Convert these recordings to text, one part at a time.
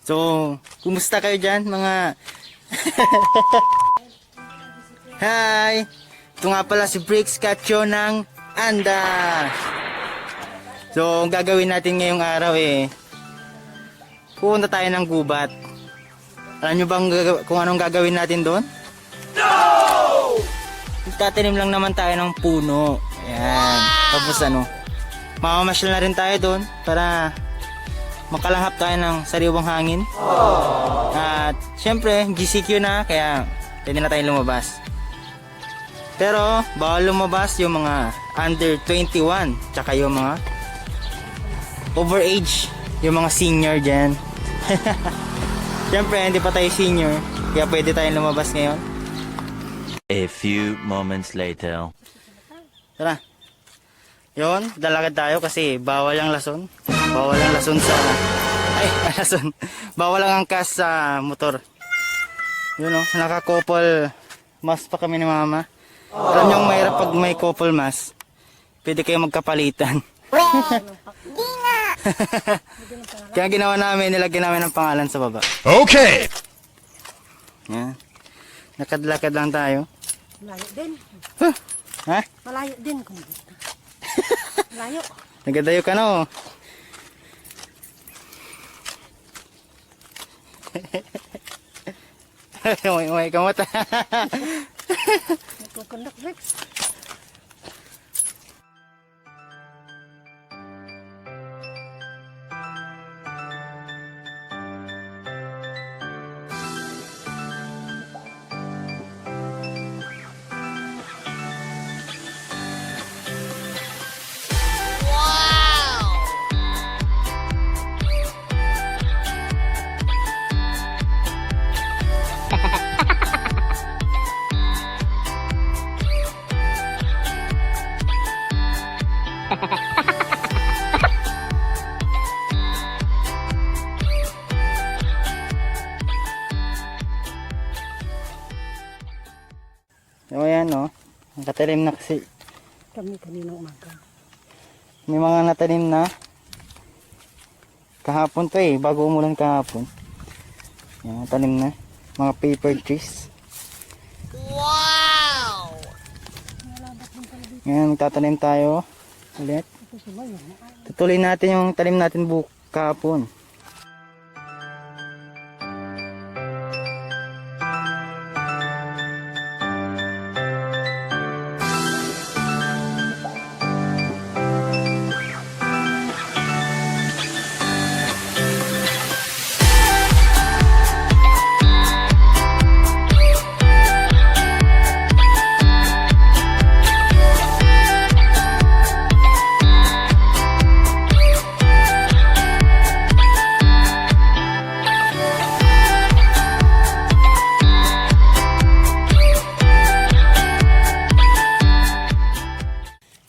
So, kumusta kayo dyan mga... Hi! Ito nga pala si Bricks Cacho ng Anda! So, ang gagawin natin ngayong araw pupunta tayo ng gubat. Alam nyo bang kung anong gagawin natin doon? No! Tatanim lang naman tayo ng puno. Ayan. Tapos mamamasyal na rin tayo doon para makalanghap tayo ng sariwang hangin. At syempre GCQ na, kaya pwede na tayong lumabas. Pero bawal lumabas yung mga under 21, tsaka yung mga overage, yung mga senior dyan. Syempre hindi pa tayo senior, kaya pwede tayong lumabas ngayon. A few moments later. Tara, yun, dalagad tayo kasi bawal ang lason. Bawal ang lason sa... Ay, lason. Bawal ang angkas sa motor. Yun naka-couple mask pa kami ni mama. Alam nyo, mahirap pag may couple mask. Pwede kayo magkapalitan. Kaya ginawa namin, nilagyan namin ng pangalan sa baba. Okay! Yan. Lakad-lakad lang tayo. Malayo din. Ha? Malayo din. Malayo. Nagadayo ka no. Umay ka mata. Nagkukundak, Rex. O yan nakatalim na kasi. Kami kanina umaga. May mga natanim na. Kahapon to bago umulan kahapon. Yan, natanim na. Mga paper trees. Wow! Ngayon magtatanim tayo ulit. Tutuloy natin yung tanim natin kahapon.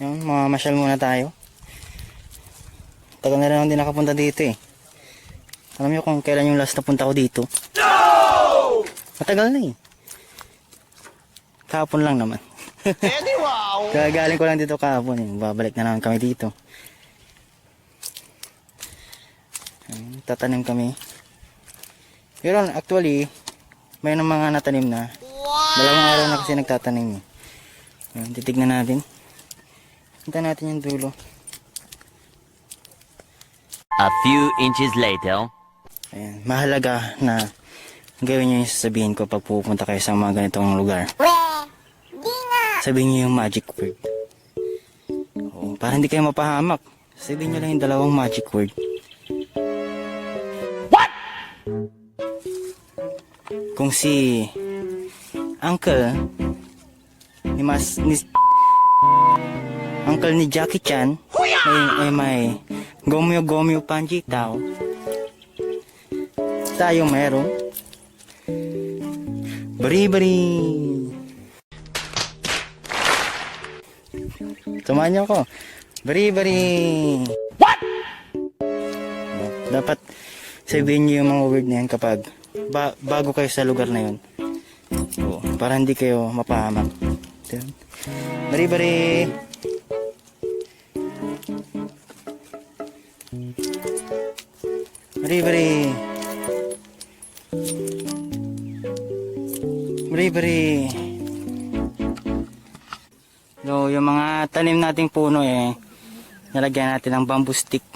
Mamasyal muna tayo. Tagal na rin ako hindi nakapunta dito Alam niyo kung kailan yung last na punta ko dito? No! Matagal na Kahapon lang naman. Wow! Kagaling ko lang dito kahapon Babalik na naman kami dito. Tatanim kami. Pero actually, may mga natanim na. Dalawang araw na kasi nagtatanim titignan natin. Punta natin yung dulo. A few inches later. Ayan, mahalaga na gawin nyo yung sasabihin ko pag pupunta kayo sa mga ganitong lugar. Sabihin nyo yung magic word. Para hindi kayo mapahamak. Sabihin nyo lang yung dalawang magic word. What? kung si Uncle Uncle ni Jackie Chan may Gomyo Panji tao, tayo meron bari. Samahan niyo ako. Bari. What? Dapat sabihin niyo yung mga word na yan kapag bago kayo sa lugar na yun. So, para hindi kayo mapahamak. Bari. So, yung mga tanim nating puno nalagyan natin ng bamboo stick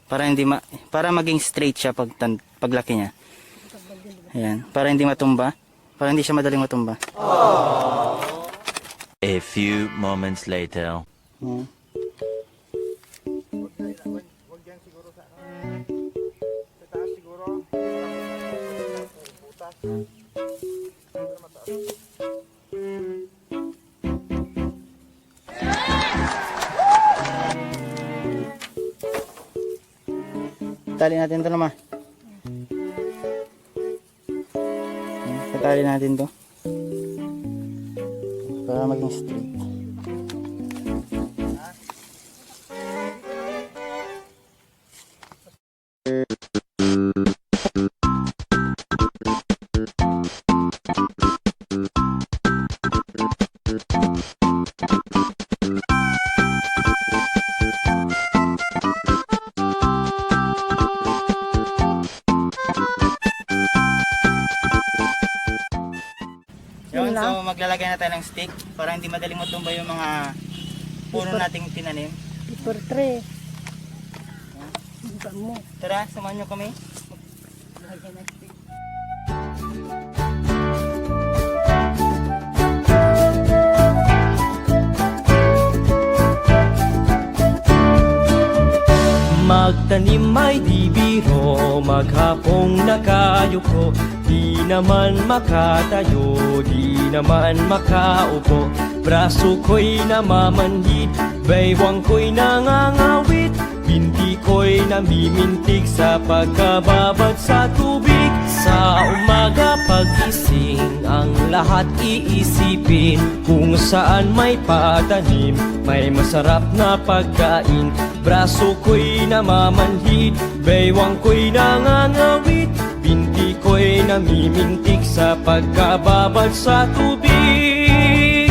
para maging straight siya paglaki niya. Ayan, para hindi matumba, para hindi siya madaling matumba. A few moments later. Tali natin ito naman. Tali natin to para maging straight. Yun, so maglalagay na tayo ng stick para hindi madaling matumba yung mga puno nating tinanim. Paper tray. Iba mo. Tara, samahan nyo kami. Lagyan ng stick. Magtanim ay di biro, maghapong nakayuko, di naman makatayo, di naman makaupo. Braso ko'y namamanhid, baywang ko'y nangangawit, binti ko'y namimintig sa pagkababad sa tubig. Sa umaga pagising, ang lahat iisipin, kung saan may patanim, may masarap na pagkain. Braso ko'y namamanhid, baywang ko'y nangangawit, binti ko'y namimintig sa pagkababad sa tubig.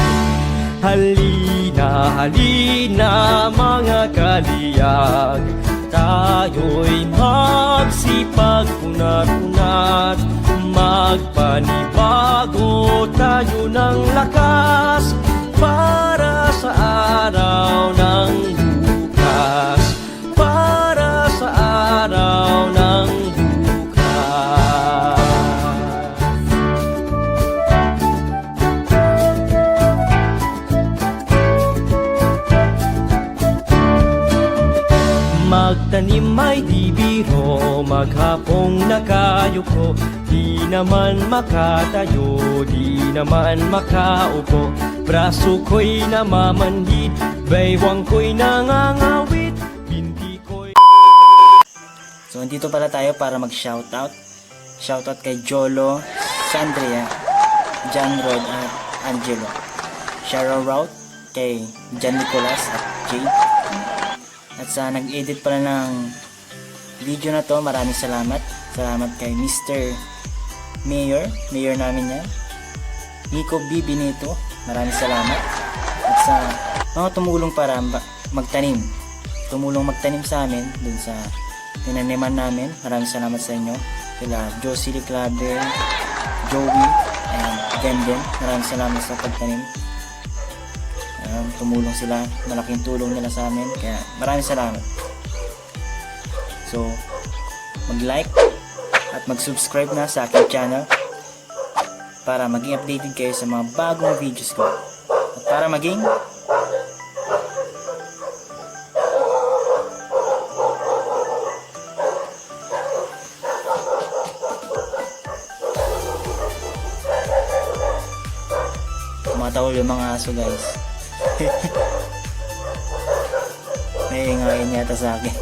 Halina mga kaliyag, tayo'y magsipag unat-unat, magpanibago tayo ng lakas para sa araw ng bukas, para sa araw ng bukas. Magtanim ay di biro, maghapong nakayuko, di naman makatayo, di naman makaupo. Braso ko'y namamanhid, baywang ko'y nangangawit, binti ko'y... So, andito pala tayo para mag-shoutout. Shoutout kay Jolo, Sandria, John Rod at Angelo. Shoutout kay John Nicolas at Jade. At sa nag-edit pala ng video na to, maraming salamat. Salamat kay Mr. Mayor namin yan, Nico B. Benito, maraming salamat. At sa mga tumulong para magtanim sa amin dun sa tinaniman namin, maraming salamat sa inyo. Kila Josie Claver, Joey, and Denden, maraming salamat sa pagtanim. Tumulong sila, malaking tulong nila sa amin, kaya maraming salamat. So, mag-like at mag-subscribe na sa aking channel para maging updated kayo sa mga bagong videos ko, at para maging Tumatahol yung mga aso guys. May ingayin yata sa akin.